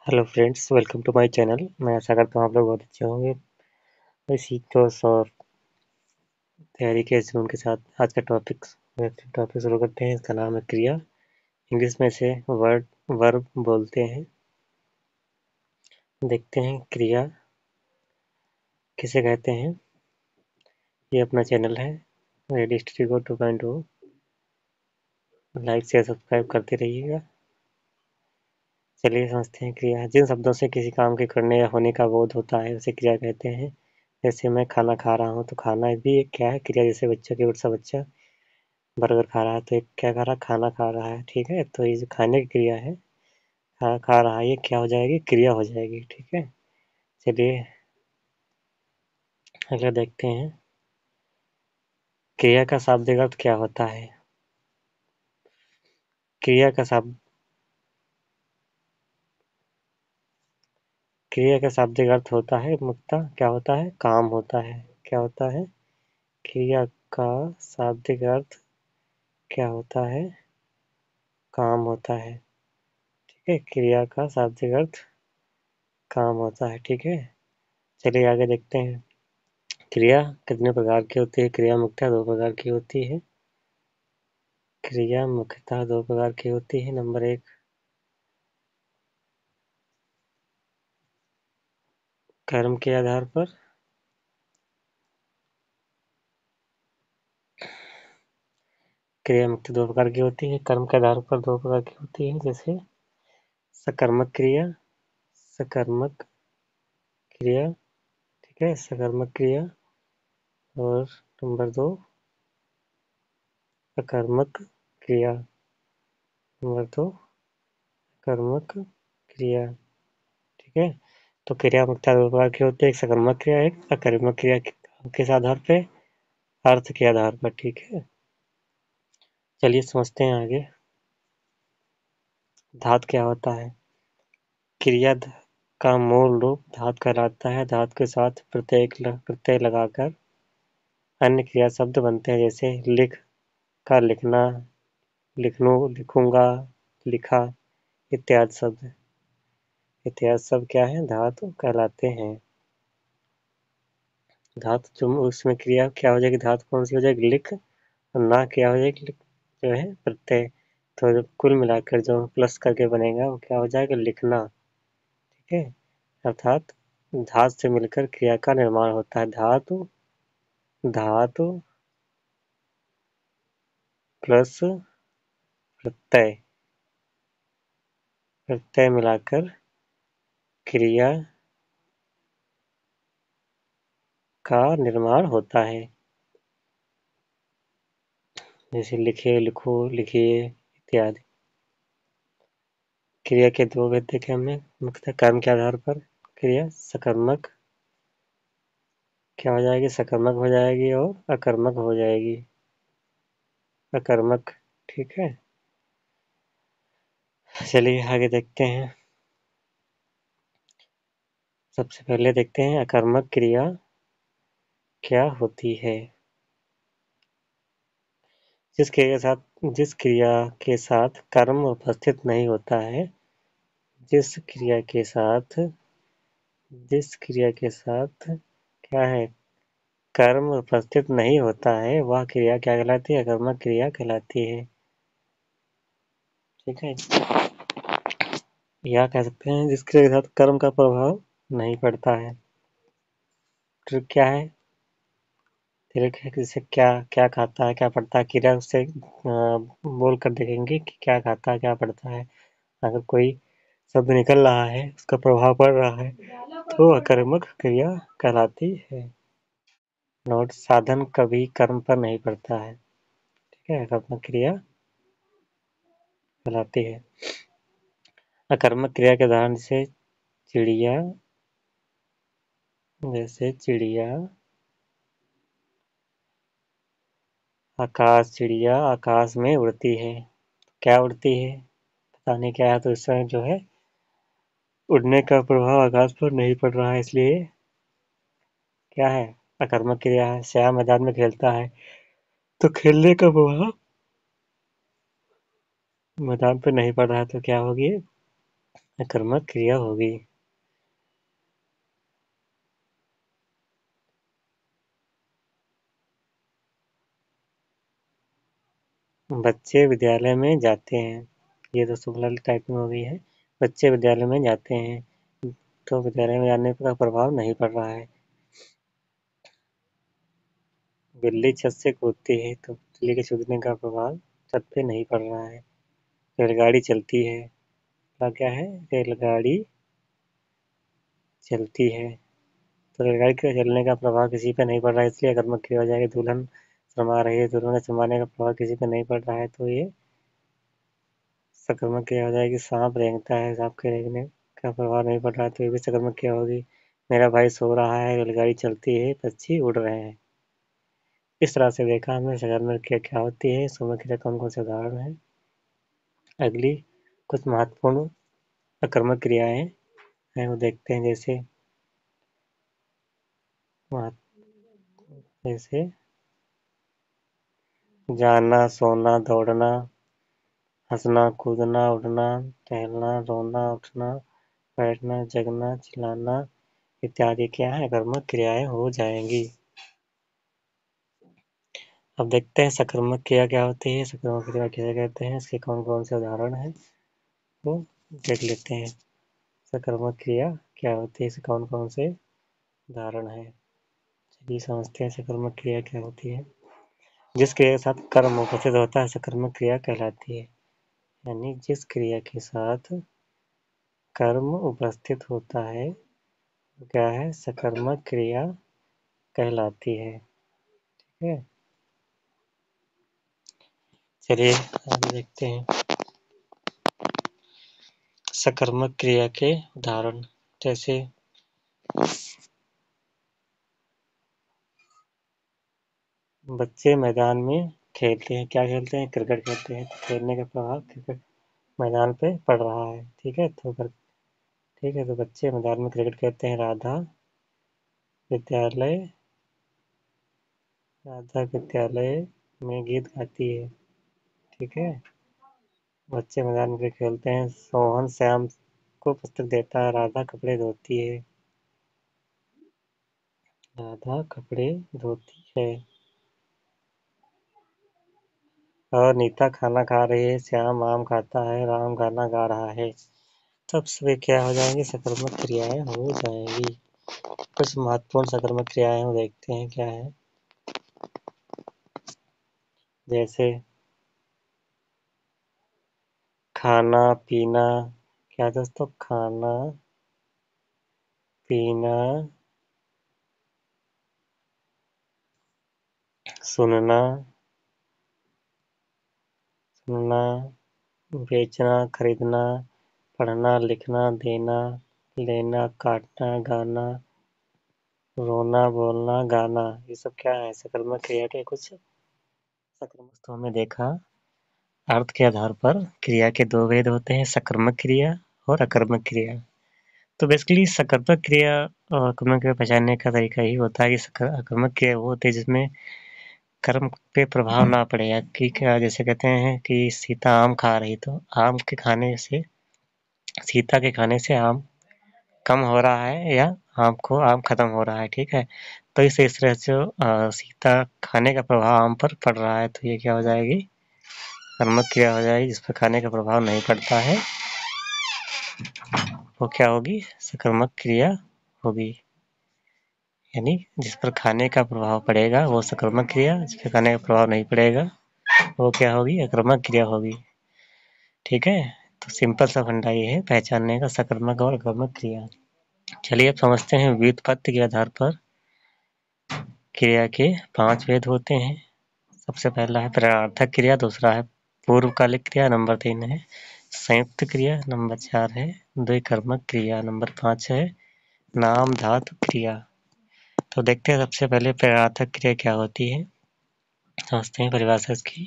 Hello friends, welcome to my channel. मैं आशा करता हूँ आप लोग बहुत अच्छे होंगे। मैं सीखोस और तैयारी के जुनून के साथ आज का टॉपिक शुरू करते हैं। इसका नाम है क्रिया। इंग्लिश में से वर्ब बोलते हैं। देखते हैं क्रिया किसे कहते हैं। ये अपना चैनल है रेडी स्टडी गो 2.0। लाइक शेयर सब्सक्राइब करते रहिएगा। चलिए समझते हैं क्रिया। जिन शब्दों से किसी काम के करने या होने का बोध होता है उसे क्रिया कहते हैं। जैसे मैं खाना खा रहा हूँ तो खाना भी एक क्या है, क्रिया। जैसे बच्चा की सा बच्चा बर्गर खा रहा है तो एक क्या खा रहा है, खाना खा रहा है। ठीक है, तो ये जो खाने की क्रिया है, खा रहा है, ये क्या हो जाएगी, क्रिया हो जाएगी। ठीक है, चलिए अगला देखते हैं। क्रिया का शाब्दिक अर्थ क्या होता है। क्रिया का शाब्दिक अर्थ होता है, मुख्यतः क्या होता है, काम होता है। क्या होता है, क्रिया का शाब्दिक अर्थ क्या होता है, काम होता है। ठीक है, क्रिया का शाब्दिक अर्थ काम होता है। ठीक है, चलिए आगे देखते हैं। क्रिया कितने प्रकार की होती है। क्रिया मुख्यतः दो प्रकार की होती है। क्रिया मुख्यतः दो प्रकार की होती है। नंबर एक, कर्म के आधार पर। क्रिया मुख्यतः दो प्रकार की होती है, कर्म के आधार पर दो प्रकार की होती है। जैसे सकर्मक क्रिया, सकर्मक क्रिया। ठीक है, सकर्मक क्रिया। और नंबर दो, अकर्मक क्रिया। नंबर दो, कर्मक क्रिया। ठीक है, तो क्रिया मुख्यतः दो प्रकार की होती है, एक सकर्मक क्रिया, एक अकर्मक क्रिया। किस आधार पे, अर्थ के आधार पर। ठीक है, चलिए समझते हैं आगे। धातु क्या होता है। क्रिया का मूल रूप धातु कहलाता है। धातु के साथ प्रत्यय लगाकर अन्य क्रिया शब्द बनते हैं। जैसे लिख का लिखना, लिखनू, लिखूंगा, लिखा इत्यादि शब्द। इत्यादि शब्द क्या है, धातु कहलाते हैं। धातु जो उसमें क्रिया क्या हो जाएगी, धातु कौन सी हो जाएगी, लिख। और ना क्या हो जाएगी, जो है प्रत्यय। तो जब कुल मिलाकर जो प्लस करके बनेगा वो क्या हो जाएगा, लिखना। ठीक है, अर्थात धातु से मिलकर क्रिया का निर्माण होता है। धातु धातु प्लस प्रत्यय, प्रत्यय मिलाकर क्रिया का निर्माण होता है। जैसे लिखे, लिखो, लिखिए इत्यादि। क्रिया के दो भेद देखे हमने, मुख्यतः कर्म के आधार पर। क्रिया सकर्मक क्या हो जाएगी, सकर्मक हो जाएगी, और अकर्मक हो जाएगी, अकर्मक। ठीक है, चलिए आगे देखते हैं। सबसे पहले देखते हैं अकर्मक क्रिया क्या होती है। जिस क्रिया के साथ कर्म उपस्थित नहीं होता है, जिस क्रिया के साथ जिस क्रिया के साथ क्या है, कर्म उपस्थित नहीं होता है, वह क्रिया क्या कहलाती है, अकर्मक क्रिया कहलाती है। ठीक है, या कह सकते हैं जिस क्रिया के साथ कर्म का प्रभाव नहीं पड़ता है। ट्रिक क्या है, ट्रिक है कि जैसे क्या क्या खाता है, क्या पढ़ता है, क्रिया उससे बोल कर देखेंगे कि क्या खाता है, क्या पढ़ता है। अगर कोई शब्द निकल रहा है, उसका प्रभाव पड़ रहा है, तो अकर्मक क्रिया कहलाती है। नोट, साधन कभी कर्म पर नहीं पड़ता है। ठीक है, अकर्मक क्रिया कहलाती है। अकर्मक क्रिया के उदाहरण से चिड़िया, जैसे चिड़िया, आकाश, चिड़िया आकाश में उड़ती है। क्या उड़ती है, पता नहीं क्या है, तो इस समय जो है उड़ने का प्रभाव आकाश पर नहीं पड़ रहा है, इसलिए क्या है, अकर्मक क्रिया है। श्याम मैदान में खेलता है, तो खेलने का प्रभाव मैदान पर नहीं पड़ रहा है, तो क्या होगी, अकर्मक क्रिया होगी। बच्चे विद्यालय में जाते हैं, ये तो शुक्ला टाइप में हो गई है। बच्चे विद्यालय में जाते हैं, तो विद्यालय में जाने का प्रभाव नहीं पड़ रहा है। बिल्ली छत से कूदती है, तो बिल्ली के कूदने का प्रभाव छत पे नहीं पड़ रहा है। रेलगाड़ी चलती है, क्या है, रेलगाड़ी चलती है, तो रेलगाड़ी के चलने का प्रभाव किसी पे नहीं पड़ रहा है, इसलिए अकर्मक क्रिया हो जाएगी। दुल्हन शर्मा रही है, दुल्हन के शर्माने का प्रभाव किसी पे नहीं पड़ रहा है, तो ये सकर्मक क्रिया हो जाएगी। सांप रेंगता है, सांप के रेंगने का प्रभाव नहीं पड़ रहा है, तो ये भी सकर्मक क्रिया होगी। मेरा भाई सो रहा है, रेलगाड़ी चलती है, पक्षी उड़ रहे हैं। इस तरह से देखा हमने सकर्मक क्रिया क्या होती है, सुमक क्रिया कौन कौन से उदाहरण है। अगली कुछ महत्वपूर्ण अकर्मक क्रियाएं हैं, वो देखते हैं। जैसे जाना, सोना, दौड़ना, हंसना, कूदना, उड़ना, टहलना, रोना, उठना, बैठना, जगना, चिल्लाना इत्यादि क्या है, कर्मक क्रियाएं हो जाएंगी। अब देखते हैं सकर्मक क्रिया क्या होती है, सकर्मक क्रिया किसे कहते हैं, इसके कौन कौन से उदाहरण हैं, वो देख लेते हैं। सकर्मक क्रिया क्या होती है, इसके कौन कौन से उदाहरण हैं, चलिए समझते हैं सकर्मक क्रिया क्या होती है। जिस क्रिया के साथ कर्म उपस्थित होता है सकर्मक क्रिया कहलाती है। यानी जिस क्रिया के साथ कर्म उपस्थित होता है वो क्या है, सकर्मक क्रिया कहलाती है। ठीक है, चलिए आगे देखते हैं सकर्मक क्रिया के उदाहरण। जैसे बच्चे मैदान में खेलते हैं, क्या खेलते हैं, क्रिकेट खेलते हैं, तो खेलने का प्रभाव क्रिकेट मैदान पे पड़ रहा है। ठीक है, ठीक है, तो बच्चे मैदान में क्रिकेट खेलते हैं। विद्यालय राधा विद्यालय में गीत गाती है। ठीक है, बच्चे मैदान में खेलते हैं। सोहन श्याम को पुस्तक देता है, राधा कपड़े धोती है। राधा कपड़े धोती है। और नीता खाना खा रही है, श्याम आम खाता है, राम गाना गा रहा है। तब सभी क्या हो जाएंगी, सकर्मक क्रियाएं हो जाएंगी। कुछ महत्वपूर्ण सकर्मक क्रियाएं हम देखते हैं क्या है। जैसे खाना पीना, क्या दोस्तों, खाना पीना, सुनना, बेचना, खरीदना, पढ़ना, लिखना, देना, लेना, काटना, गाना, रोना, बोलना, गाना, ये सब क्या है, सकर्मक क्रिया के कुछ सकर्मक। तो हमने देखा अर्थ के आधार पर क्रिया के दो भेद होते हैं, सकर्मक क्रिया और अकर्मक क्रिया। तो बेसिकली सकर्मक क्रिया और अकर्मक क्रिया पहचानने का तरीका ही होता है कि अकर्मक क्रिया वो होती है जिसमें कर्म पे प्रभाव ना पड़े, या कि क्या, जैसे कहते हैं कि सीता आम खा रही, तो आम के खाने से, सीता के खाने से आम कम हो रहा है, या आम खत्म हो रहा है। ठीक है, तो इस तरह से सीता खाने का प्रभाव आम पर पड़ रहा है, तो ये क्या हो जाएगी, कर्मक क्रिया हो जाएगी। जिस पर खाने का प्रभाव नहीं पड़ता है वो क्या होगी, सकर्मक क्रिया होगी। यानी जिस पर खाने का प्रभाव पड़ेगा वो सकर्मक क्रिया, जिस पर खाने का प्रभाव नहीं पड़ेगा वो क्या होगी, अकर्मक क्रिया होगी। ठीक है, तो सिंपल सा फंडा ये है पहचानने का, सकर्मक और अकर्मक क्रिया। चलिए अब समझते हैं व्युत्पत्ति के आधार पर क्रिया के 5 भेद होते हैं। सबसे पहला है प्रेरणार्थक क्रिया, दूसरा है पूर्वकालिक क्रिया, नंबर 3 है संयुक्त क्रिया, नंबर 4 है द्विकर्मक क्रिया, नंबर 5 है नाम धातु क्रिया। तो देखते हैं सबसे पहले प्रेरणार्थक क्रिया क्या होती है, समझते हैं परिभाषा इसकी।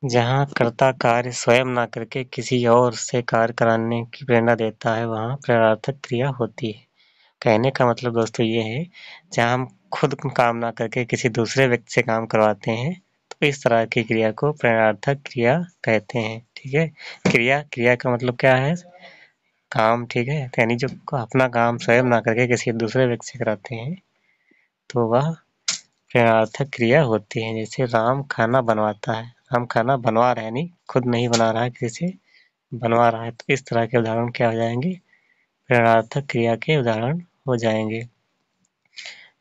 जहाँ कर्ता कार्य स्वयं ना करके किसी और से कार्य कराने की प्रेरणा देता है, वहाँ प्रेरणार्थक क्रिया होती है। कहने का मतलब दोस्तों ये है, जहाँ हम खुद काम ना करके किसी दूसरे व्यक्ति से काम करवाते हैं, तो इस तरह की क्रिया को प्रेरणार्थक क्रिया कहते हैं। ठीक है, क्रिया का मतलब क्या है, काम, ठीक है, यानी जो अपना काम स्वयं ना करके किसी दूसरे व्यक्ति से कराते हैं तो वह प्रेरणार्थक क्रिया होती है। जैसे राम खाना बनवाता है, राम खाना बनवा रहा है, नहीं खुद नहीं बना रहा है, किसी से बनवा रहा है, तो इस तरह के उदाहरण क्या हो जाएंगे, प्रेरणार्थक क्रिया के उदाहरण हो जाएंगे।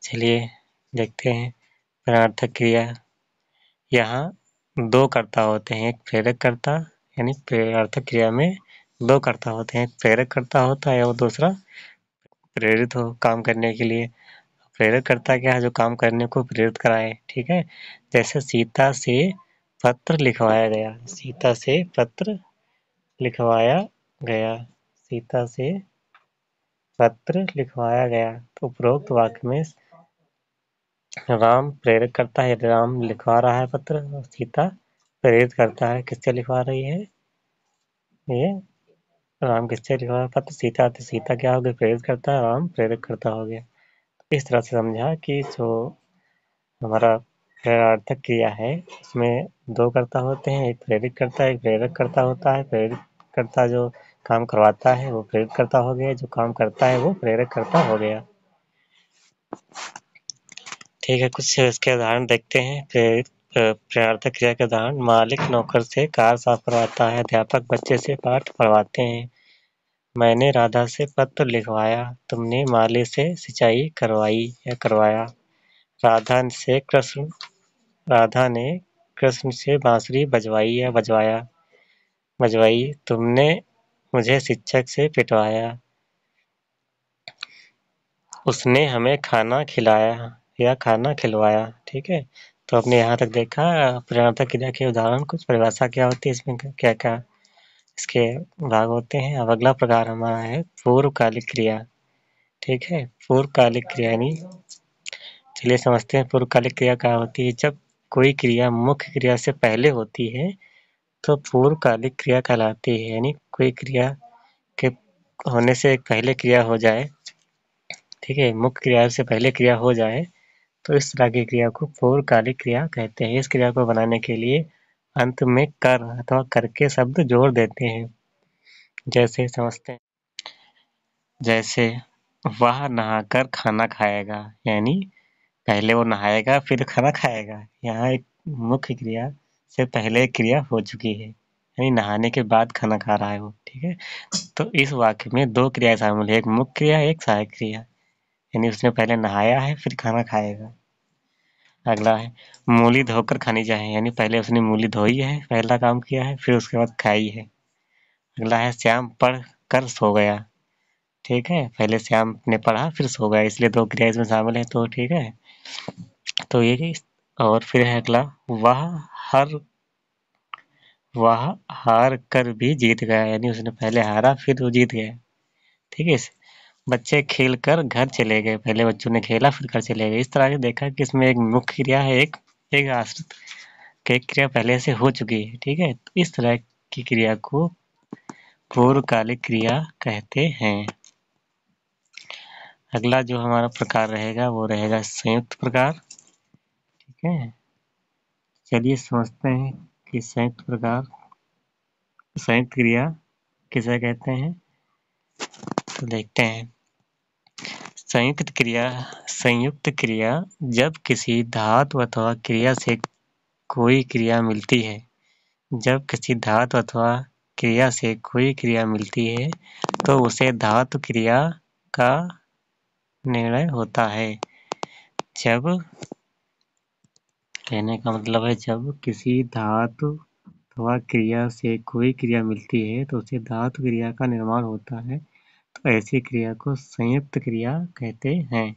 चलिए देखते हैं प्रेरणार्थक क्रिया। यहाँ दो कर्ता होते हैं, एक प्रेरक कर्ता, यानी प्रेरणार्थक क्रिया में दो कर्ता होते हैं, एक प्रेरक कर्ता होता है और दूसरा प्रेरित हो काम करने के लिए। प्रेरक कर्ता क्या है, जो काम करने को प्रेरित कराए, ठीक है। जैसे सीता से पत्र लिखवाया गया, सीता से पत्र लिखवाया गया, सीता से पत्र लिखवाया गया, तो उपरोक्त वाक्य में राम प्रेरक करता है, राम लिखवा रहा है पत्र, और सीता प्रेरित करता है, किससे लिखवा रही है, ये राम किससे लिखवा रहा है पत्र, सीता, तो सीता क्या हो गया, प्रेरित करता है, राम प्रेरक करता हो गया। इस तरह से समझा कि जो हमारा प्रेरणार्थक क्रिया है उसमें दो कर्ता होते हैं, एक प्रेरित करता है, एक प्रेरक करता होता है। प्रेरित करता जो काम करवाता है वो प्रेरित करता हो गया, जो काम करता है वो प्रेरक करता हो गया। ठीक है, कुछ इसके उदाहरण देखते हैं। प्रेरणार्थक क्रिया के उदाहरण, मालिक नौकर से कार साफ करवाता है, अध्यापक बच्चे से पाठ पढ़वाते हैं, मैंने राधा से पत्र लिखवाया, तुमने माली से सिंचाई करवाई या करवाया, राधा से कृष्ण राधा ने कृष्ण से बांसुरी बजवाई या बजवाई, तुमने मुझे शिक्षक से पिटवाया, उसने हमें खाना खिलाया या खाना खिलवाया। ठीक है, तो आपने यहाँ तक देखा प्रेरणार्थक क्रिया के उदाहरण, कुछ परिभाषा क्या होती है, इसमें क्या क्या इसके भाग होते हैं। अब अगला प्रकार हमारा है पूर्वकालिक क्रिया। ठीक है, पूर्वकालिक क्रिया यानी, चलिए समझते हैं पूर्वकालिक क्रिया क्या होती है। जब कोई क्रिया मुख्य क्रिया से पहले होती है तो पूर्वकालिक क्रिया कहलाती है, यानी कोई क्रिया के होने से एक पहले क्रिया हो जाए, ठीक है, मुख्य क्रिया से पहले क्रिया हो जाए, तो इस तरह की क्रिया को पूर्वकालिक क्रिया कहते हैं। इस क्रिया को बनाने के लिए अंत में कर अथवा करके शब्द जोड़ देते हैं। जैसे समझते हैं, जैसे वह नहाकर खाना खाएगा, यानी पहले वो नहाएगा फिर खाना खाएगा। यहाँ एक मुख्य क्रिया से पहले क्रिया हो चुकी है, यानी नहाने के बाद खाना खा रहा है वो। ठीक है, तो इस वाक्य में दो क्रियाएं शामिल है, एक मुख्य क्रिया, एक सहायक क्रिया, यानी उसने पहले नहाया है फिर खाना खाएगा। अगला है मूली धोकर खानी चाहिए, यानी पहले उसने मूली धोई है, पहला काम किया है, फिर उसके बाद खाई है। अगला है श्याम पढ़ कर सो गया, ठीक है, पहले श्याम ने पढ़ा फिर सो गया, इसलिए दो क्रिया इसमें शामिल है, तो ठीक है। तो ये, और फिर है अगला, वह हर वह हार कर भी जीत गया, यानी उसने पहले हारा फिर वो जीत गया। ठीक है, बच्चे खेल कर घर चले गए, पहले बच्चों ने खेला फिर घर चले गए। इस तरह से देखा कि इसमें एक मुख्य क्रिया है, एक आश्रित की क्रिया पहले से हो चुकी है। ठीक है, तो इस तरह की क्रिया को पूर्वकालिक क्रिया कहते हैं। अगला जो हमारा प्रकार रहेगा वो रहेगा संयुक्त प्रकार। ठीक है, चलिए समझते हैं कि संयुक्त क्रिया किसे कहते हैं, तो देखते हैं। संयुक्त क्रिया जब किसी धातु अथवा क्रिया से कोई क्रिया मिलती है, जब किसी धातु अथवा क्रिया से कोई क्रिया मिलती है तो उसे धातु क्रिया का निर्णय होता है। जब, कहने का मतलब है, जब किसी धातु अथवा क्रिया से कोई क्रिया मिलती है तो उसे धातु क्रिया का निर्माण होता है, तो ऐसी क्रिया को संयुक्त क्रिया कहते हैं।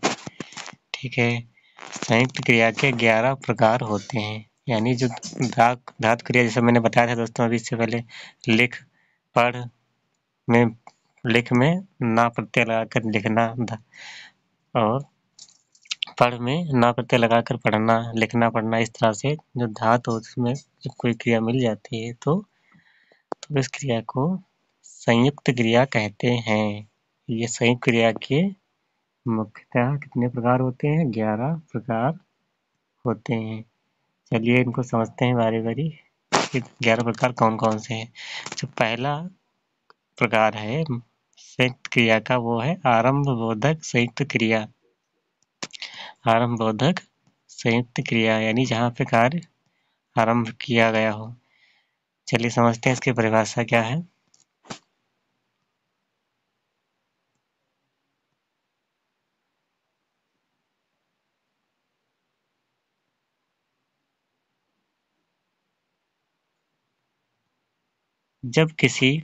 ठीक है, संयुक्त क्रिया के 11 प्रकार होते हैं, यानी जो धातु क्रिया, जैसे मैंने बताया था दोस्तों अभी इससे पहले, लिख, पढ़ में लिख में ना प्रत्यय लगाकर लिखना, और पढ़ में ना प्रत्यय लगाकर पढ़ना, लिखना, पढ़ना, इस तरह से जो धातु हो उसमें जब कोई क्रिया मिल जाती है तो इस क्रिया को संयुक्त क्रिया कहते हैं। ये संयुक्त क्रिया के मुख्यतः कितने प्रकार होते हैं, 11 प्रकार होते हैं। चलिए इनको समझते हैं बारी बारी, 11 प्रकार कौन कौन से हैं। जो पहला प्रकार है संयुक्त क्रिया का वो है आरंभ बोधक संयुक्त क्रिया। आरंभ बोधक संयुक्त क्रिया यानी जहाँ पे कार्य आरंभ किया गया हो। चलिए समझते हैं इसकी परिभाषा क्या है। जब किसी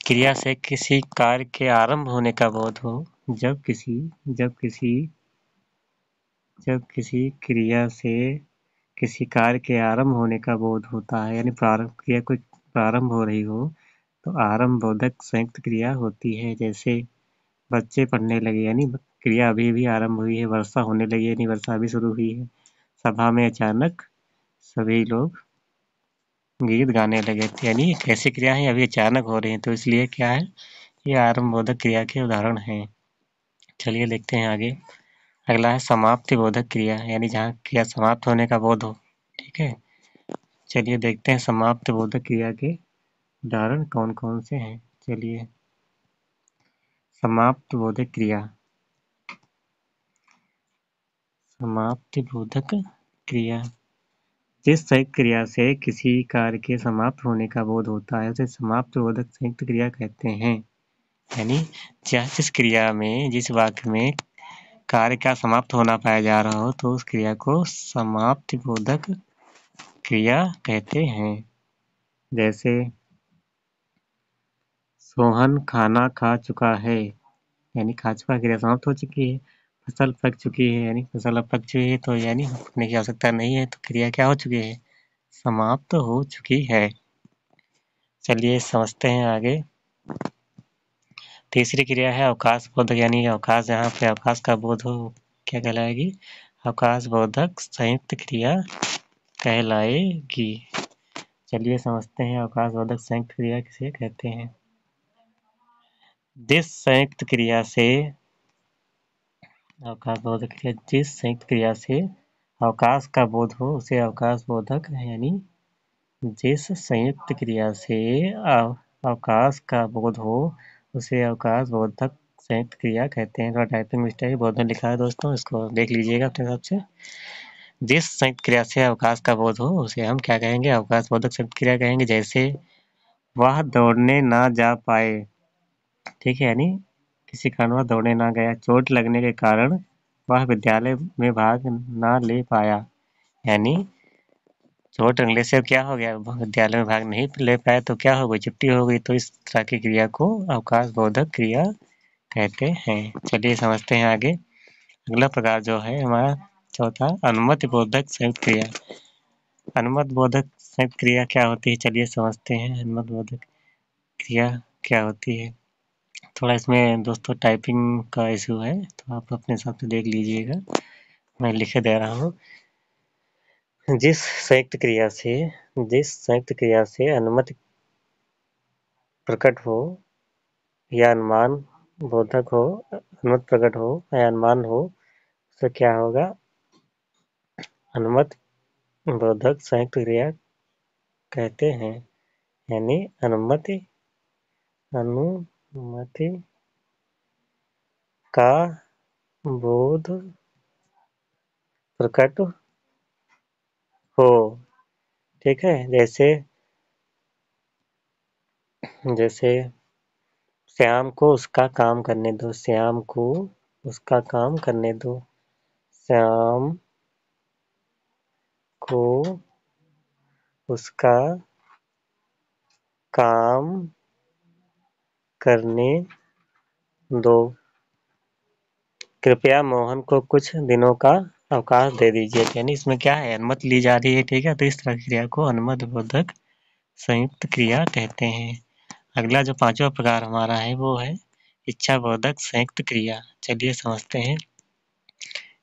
क्रिया से किसी कार्य के आरंभ होने का बोध हो, जब किसी जब किसी जब किसी क्रिया से किसी कार्य के आरंभ होने का बोध होता है, यानी प्रारंभ क्रिया कुछ प्रारंभ हो रही हो, तो आरंभ बोधक संयुक्त क्रिया होती है। जैसे बच्चे पढ़ने लगे यानी क्रिया अभी भी आरंभ हुई है, वर्षा होने लगी यानी वर्षा अभी शुरू हुई है, सभा में अचानक सभी लोग गीत गाने लगे थे, यानी कैसी क्रिया है अभी अचानक हो रही है, तो इसलिए क्या है ये आरंभ बोधक क्रिया के उदाहरण हैं। चलिए देखते हैं आगे। अगला है समाप्ति बोधक क्रिया, यानी जहाँ क्रिया समाप्त होने का बोध हो। ठीक है, चलिए देखते हैं समाप्त बोधक क्रिया के उदाहरण कौन कौन से हैं। चलिए समाप्त बोधक क्रिया। समाप्ति बोधक क्रिया जिस संयुक्त क्रिया से किसी कार्य के समाप्त होने का बोध होता है उसे समाप्त बोधक संयुक्त क्रिया कहते हैं। यानी जिस क्रिया में जिस वाक्य में कार्य का समाप्त होना पाया जा रहा हो तो उस क्रिया को समाप्ति बोधक क्रिया कहते हैं। जैसे सोहन खाना खा चुका है, यानी खा चुका क्रिया समाप्त हो चुकी है। फसल पक चुकी है, यानी फसल अब पक चुकी है, तो यानी पकने की आवश्यकता नहीं है, तो क्रिया क्या हो चुकी है, समाप्त हो चुकी है। चलिए समझते हैं आगे। तीसरी क्रिया है अवकाश बोधक, यानी अवकाश, जहाँ पे अवकाश का बोध हो क्या कहलाएगी, अवकाश बोधक संयुक्त क्रिया कहलाएगी। चलिए समझते हैं अवकाश बोधक संयुक्त क्रिया किसे कहते हैं। जिस संयुक्त क्रिया से अवकाश बोधक क्रिया जिस संयुक्त क्रिया से अवकाश का बोध हो उसे अवकाश बोधक, यानी जिस संयुक्त क्रिया से अवकाश का बोध हो उसे अवकाश बोधक संयुक्त क्रिया कहते हैं। थोड़ा टाइपिंग मिस्टेक बोर्ड में लिखा है दोस्तों, इसको देख लीजिएगा अपने हिसाब से। जिस संयुक्त क्रिया से अवकाश का बोध हो उसे हम क्या कहेंगे, अवकाश बोधक संयुक्त क्रिया कहेंगे। जैसे वह दौड़ने ना जा पाए, ठीक है, यानी किसी कारण वह दौड़ने ना गया, चोट लगने के कारण वह विद्यालय में भाग ना ले पाया, यानी चोट लगने से क्या हो गया, विद्यालय में भाग नहीं ले पाया तो क्या हो गई, छुट्टी हो गई, तो इस तरह की क्रिया को अवकाश बोधक क्रिया कहते हैं। चलिए समझते हैं आगे। अगला प्रकार जो है हमारा चौथा, अनुमति बोधक संयुक्त क्रिया। अनुमति बोधक संयुक्त क्रिया क्या होती है, चलिए समझते हैं अनुमति बोधक क्रिया क्या होती है। थोड़ा इसमें दोस्तों टाइपिंग का इशू है, तो आप अपने हिसाब से देख लीजिएगा, मैं लिखे दे रहा हूँ। जिस संयुक्त क्रिया से अनुमति प्रकट हो या अनुमान बोधक हो, अनुमति प्रकट हो या अनुमान हो, तो क्या होगा, अनुमति बोधक संयुक्त क्रिया कहते हैं। यानी अनुमति का बोध प्रकट हो, ठीक है। जैसे श्याम को उसका काम करने दो, श्याम को उसका काम करने दो, श्याम को उसका काम करने दो, कृपया मोहन को कुछ दिनों का अवकाश दे दीजिए। यानी इसमें क्या है, अनुमति ली जा रही है, ठीक है, तो इस तरह की क्रिया को अनुमति बोधक संयुक्त क्रिया कहते हैं। अगला जो पांचवा प्रकार हमारा है वो है इच्छा बोधक संयुक्त क्रिया। चलिए समझते हैं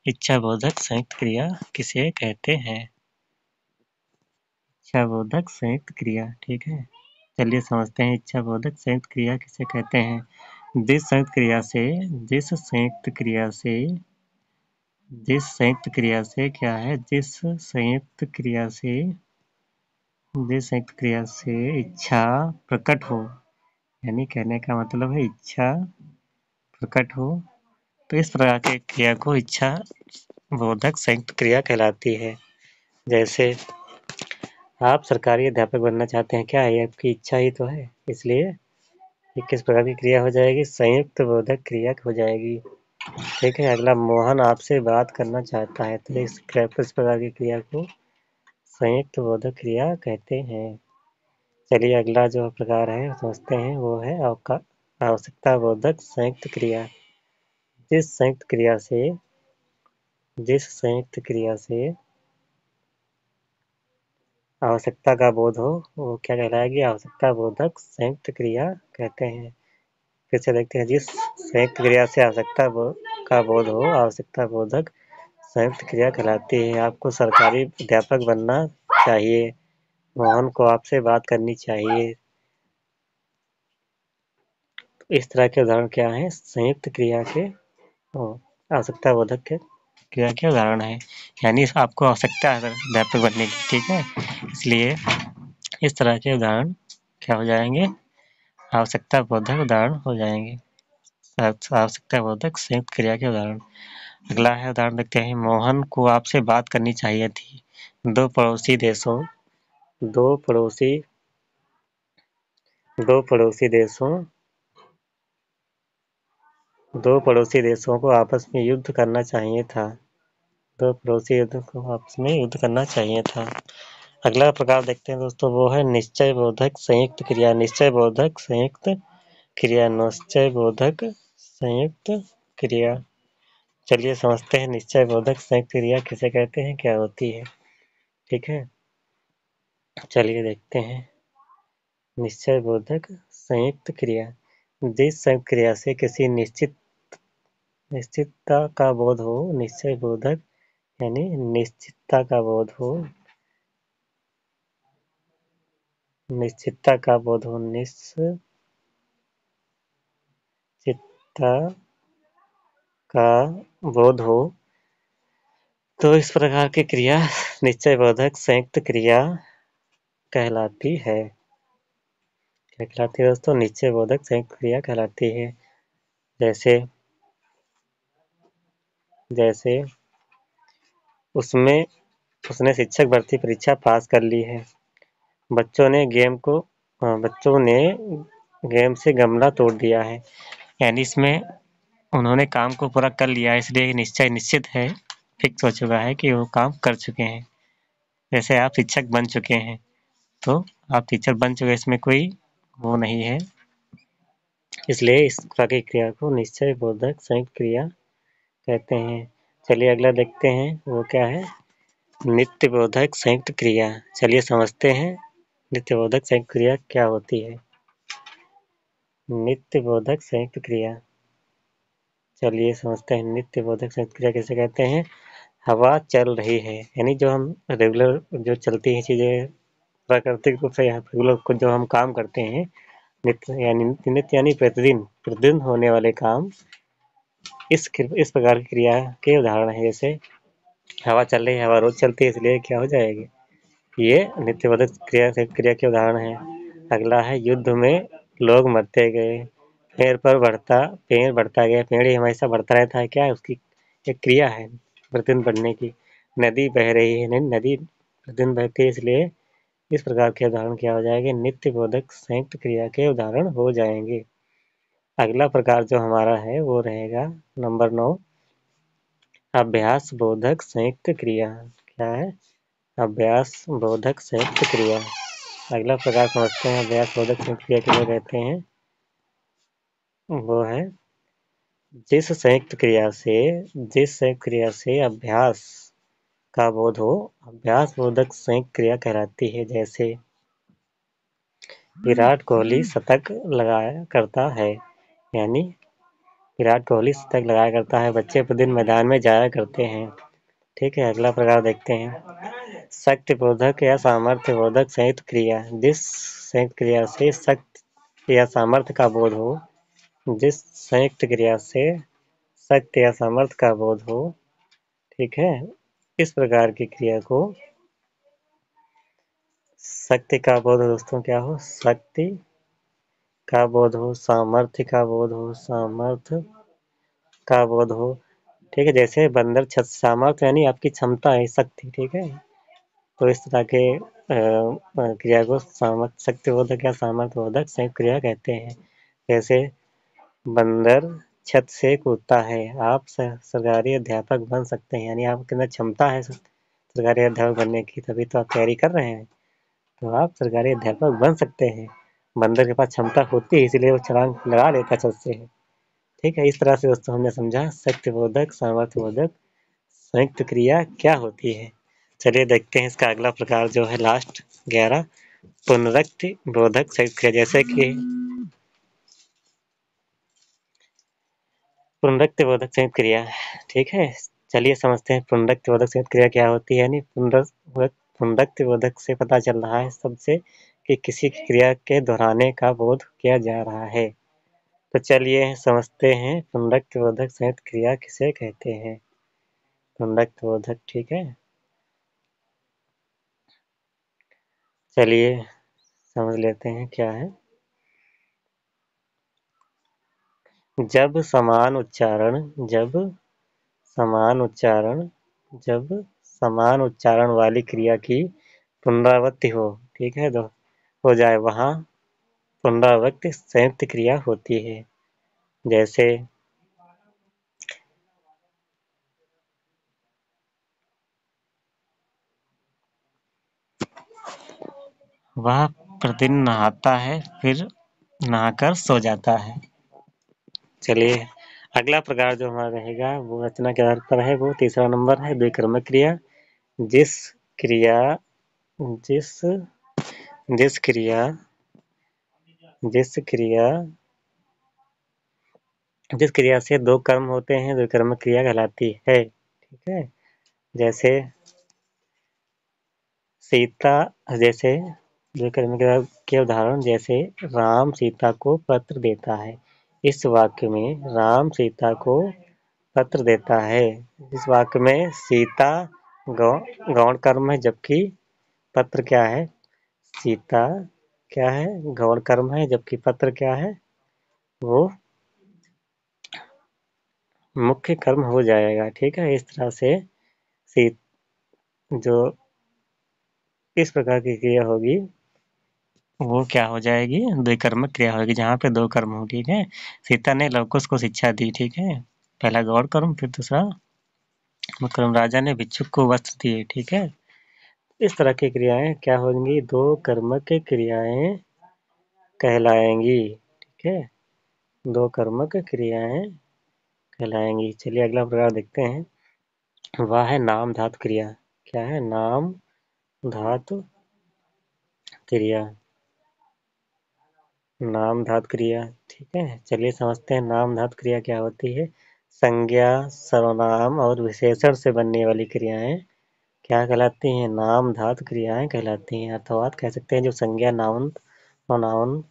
इच्छा बोधक संयुक्त क्रिया किसे कहते हैं। इच्छा बोधक संयुक्त क्रिया, ठीक है, चलिए समझते हैं इच्छा बोधक संयुक्त क्रिया किसे कहते हैं। जिस संयुक्त क्रिया से जिस संयुक्त क्रिया से जिस संयुक्त क्रिया से क्या है, जिस संयुक्त क्रिया से इच्छा प्रकट हो, यानी कहने का मतलब है इच्छा प्रकट हो। तो इस प्रकार की क्रिया को इच्छा बोधक संयुक्त क्रिया कहलाती है। जैसे आप सरकारी अध्यापक बनना चाहते हैं, क्या है आपकी इच्छा ही तो है, इसलिए ये किस प्रकार की क्रिया हो जाएगी, संयुक्त बोधक क्रिया हो जाएगी। ठीक है, अगला मोहन आपसे बात करना चाहता है, तो इस प्रकार की क्रिया को संयुक्त बोधक क्रिया कहते हैं। चलिए अगला जो प्रकार है समझते हैं, वो है आपका आवश्यकता बोधक संयुक्त क्रिया। जिस संयुक्त क्रिया से आवश्यकता का बोध हो वो क्या कहलाएगी, आवश्यकता बोधक संयुक्त क्रिया कहते हैं। फिर से देखते हैं, जिस संयुक्त क्रिया से का बोध हो आवश्यकता बोधक संयुक्त क्रिया कहलाती है। आपको सरकारी अध्यापक बनना चाहिए, मोहन को आपसे बात करनी चाहिए। तो इस तरह के उदाहरण क्या है, संयुक्त क्रिया के आवश्यकता बोधक के क्रिया के उदाहरण है। यानी आपको आवश्यकता है अध्यापक बनने की, ठीक है, इसलिए इस तरह के उदाहरण क्या हो जाएंगे, आवश्यकता बोधक उदाहरण हो जाएंगे, आवश्यकता बोधक संयुक्त क्रिया के उदाहरण। अगला है उदाहरण देखते हैं, मोहन को आपसे बात करनी चाहिए थी। दो पड़ोसी देशों दो पड़ोसी दो पड़ोसी देशों दो पड़ोसी देशों को आपस में युद्ध करना चाहिए था। दो पड़ोसी युद्ध को आपस में युद्ध करना चाहिए था। अगला प्रकार देखते हैं दोस्तों, वो है निश्चय बोधक संयुक्त क्रिया। निश्चय बोधक संयुक्त क्रिया, निश्चय बोधक संयुक्त क्रिया। चलिए समझते हैं निश्चय बोधक संयुक्त क्रिया किसे कहते हैं, क्या होती है। ठीक है, चलिए देखते हैं निश्चय बोधक संयुक्त क्रिया। जिस संयुक्त क्रिया से किसी निश्चितता का बोध हो, निश्चय बोधक यानी निश्चितता का बोध हो, निश्चितता का बोध हो, निश्चितता का बोध हो, तो इस प्रकार की क्रिया निश्चय बोधक संयुक्त क्रिया कहलाती है। क्या कहलाती है दोस्तों, निश्चय बोधक संयुक्त क्रिया कहलाती है। जैसे जैसे उसमें उसने शिक्षक भर्ती परीक्षा पास कर ली है। बच्चों ने गेम से गमला तोड़ दिया है। यानी इसमें उन्होंने काम को पूरा कर लिया है, इसलिए निश्चय निश्चित है, फिक्स हो चुका है कि वो काम कर चुके हैं। जैसे आप शिक्षक बन चुके हैं, तो आप टीचर बन चुके, इसमें कोई वो नहीं है, इसलिए इस प्रकार की क्रिया को निश्चय बोधक संयुक्त क्रिया कहते हैं। चलिए अगला देखते हैं, वो क्या है, नित्य बोधक संयुक्त क्रिया। चलिए समझते हैं नित्य बोधक संयुक्त क्रिया क्या होती है। नित्य बोधक संयुक्त क्रिया, चलिए समझते हैं नित्य बोधक संयुक्त क्रिया किसे कहते हैं। हवा चल रही है, यानी जो हम रेगुलर जो चलती हैं चीजें, प्राकृतिक रूप से यहाँ रेगुलर को जो हम काम करते हैं, नित्य यानी प्रतिदिन प्रतिदिन होने वाले काम, इस प्रकार की क्रिया के उदाहरण है। जैसे हवा चल रही है, हवा रोज चलती है, इसलिए क्या हो जाएगी, ये नित्यबोधक क्रिया के उदाहरण है। अगला है, युद्ध में लोग मरते गए, पेड़ बढ़ता गया, पेड़ ही हमेशा बढ़ता रहता है, क्या है उसकी एक क्रिया है प्रतिदिन बढ़ने की। नदी बह रही है, नहीं नदी प्रतिदिन बहती है, इसलिए इस प्रकार के उदाहरण क्या हो जाएंगे, नित्य बोधक संयुक्त क्रिया के उदाहरण हो जाएंगे। अगला प्रकार जो हमारा है वो रहेगा नंबर 9, अभ्यास बोधक संयुक्त क्रिया। क्या है, अभ्यास बोधक संयुक्त क्रिया। अगला प्रकार समझते हैं, अभ्यास बोधक संयुक्त क्रिया किसे कहते हैं। वो है जिस संयुक्त क्रिया से अभ्यास का बोध हो, अभ्यास बोधक संयुक्त क्रिया कहलाती है। जैसे विराट कोहली शतक लगाया करता है, यानी विराट कोहली शतक लगाया करता है, बच्चे प्रतिदिन मैदान में जाया करते हैं। ठीक है, अगला प्रकार देखते हैं, शक्ति बोधक या सामर्थ्य बोधक संयुक्त क्रिया। जिस संयुक्त क्रिया से शक्ति या सामर्थ्य का बोध हो, जिस संयुक्त क्रिया से शक्ति या सामर्थ्य का बोध हो, ठीक है, इस प्रकार की क्रिया को शक्ति का बोध दोस्तों क्या हो, शक्ति का बोध हो, सामर्थ्य का बोध हो, सामर्थ्य का बोध हो। ठीक है, जैसे बंदर छत, सामर्थ्य यानी आपकी क्षमता है, शक्ति, ठीक है। तो इस तरह के क्रिया को सामर्थ्य शक्तिबोधक या सामर्थ्यबोधक संयुक्त क्रिया कहते हैं। जैसे बंदर छत से कूदता है, आप सरकारी अध्यापक बन सकते हैं, यानी आपके अंदर क्षमता है सरकारी अध्यापक बनने की, तभी तो आप तैयारी कर रहे हैं, तो आप सरकारी अध्यापक बन सकते हैं। बंदर के पास क्षमता होती है, इसीलिए वो छलांग लगा लेता छत से। ठीक है, इस तरह से दोस्तों हमने समझा शक्तिबोधक सामर्थ्यबोधक संयुक्त क्रिया क्या होती है। चलिए देखते हैं इसका अगला प्रकार जो है लास्ट 11 पुनरुक्ति बोधक संयुक्त क्रिया। जैसे कि पुनरुक्ति बोधक संयुक्त क्रिया, ठीक है। चलिए समझते हैं पुनरुक्ति बोधक संयुक्त क्रिया क्या होती है। यानी पुनरुक्ति बोधक से पता चल रहा है सबसे कि किसी क्रिया के दोहराने का बोध किया जा रहा है। तो चलिए समझते हैं पुनरुक्ति बोधक संयुक्त क्रिया किसे कहते हैं। पुनरुक्ति बोधक, ठीक है। चलिए समझ लेते हैं क्या है। जब समान उच्चारण जब समान उच्चारण जब समान उच्चारण वाली क्रिया की पुनरावृत्ति हो, ठीक है, तो हो जाए, वहां पुनरावृत्ति संयुक्त क्रिया होती है। जैसे वह प्रतिदिन नहाता है, फिर नहाकर सो जाता है। चलिए अगला प्रकार जो हमारा रहेगा वो रचना के आधार पर है, वो तीसरा नंबर है द्विकर्मक क्रिया। जिस क्रिया जिस जिस क्रिया जिस क्रिया जिस क्रिया से दो कर्म होते हैं द्विकर्मक क्रिया कहलाती है। ठीक है, जैसे सीता, जैसे द्विकर्मक क्रिया के उदाहरण, जैसे राम सीता को पत्र देता है। इस वाक्य में राम सीता को पत्र देता है। इस वाक्य में सीता गौण कर्म है, जबकि पत्र क्या है, सीता क्या है, गौण कर्म है, जबकि पत्र क्या है, वो मुख्य कर्म हो जाएगा। ठीक है, इस तरह से सी जो इस प्रकार की क्रिया होगी वो क्या हो जाएगी, द्विकर्मक क्रिया होगी, जहाँ पे दो कर्म हो। ठीक है, सीता ने लवकुश को शिक्षा दी, ठीक है, पहला गौण कर्म, फिर दूसरा मुख्य कर्म। राजा ने भिक्षुक को वस्त्र दिए। ठीक है, इस तरह की क्रियाएं क्या होंगी, दो कर्मक क्रियाएं कहलाएंगी। ठीक है, दो कर्मक क्रियाएं कहलाएंगी। चलिए अगला प्रकार देखते हैं, वह है नाम धातु क्रिया। क्या है, नाम धातु क्रिया, नाम धातु क्रिया। ठीक है, चलिए समझते हैं नाम धातु क्रिया क्या होती है। संज्ञा, सर्वनाम और विशेषण से बनने वाली क्रियाएं क्या कहलाती हैं, नाम धातु क्रियाएं कहलाती हैं। अथवा कह सकते हैं जो संज्ञा, नाउन, प्रोनाउन,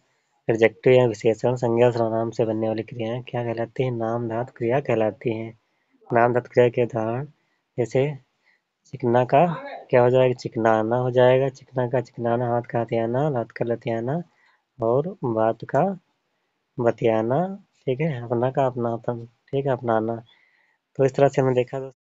एडजेक्टिव या विशेषण, संज्ञा सर्वनाम से बनने वाली क्रियाएं क्या कहलाती हैं, नाम धातु क्रिया कहलाती हैं। नाम धातु क्रिया के उदाहरण, जैसे चिकना का क्या हो जाएगा, चिकनाना हो जाएगा, चिकना का चिकनाना, हाथ का हथियाना, लात का लतियाना, और बात का बतियाना। ठीक है, अपना का अपनापन, ठीक है, अपनाना। तो इस तरह से हमने देखा दोस्तों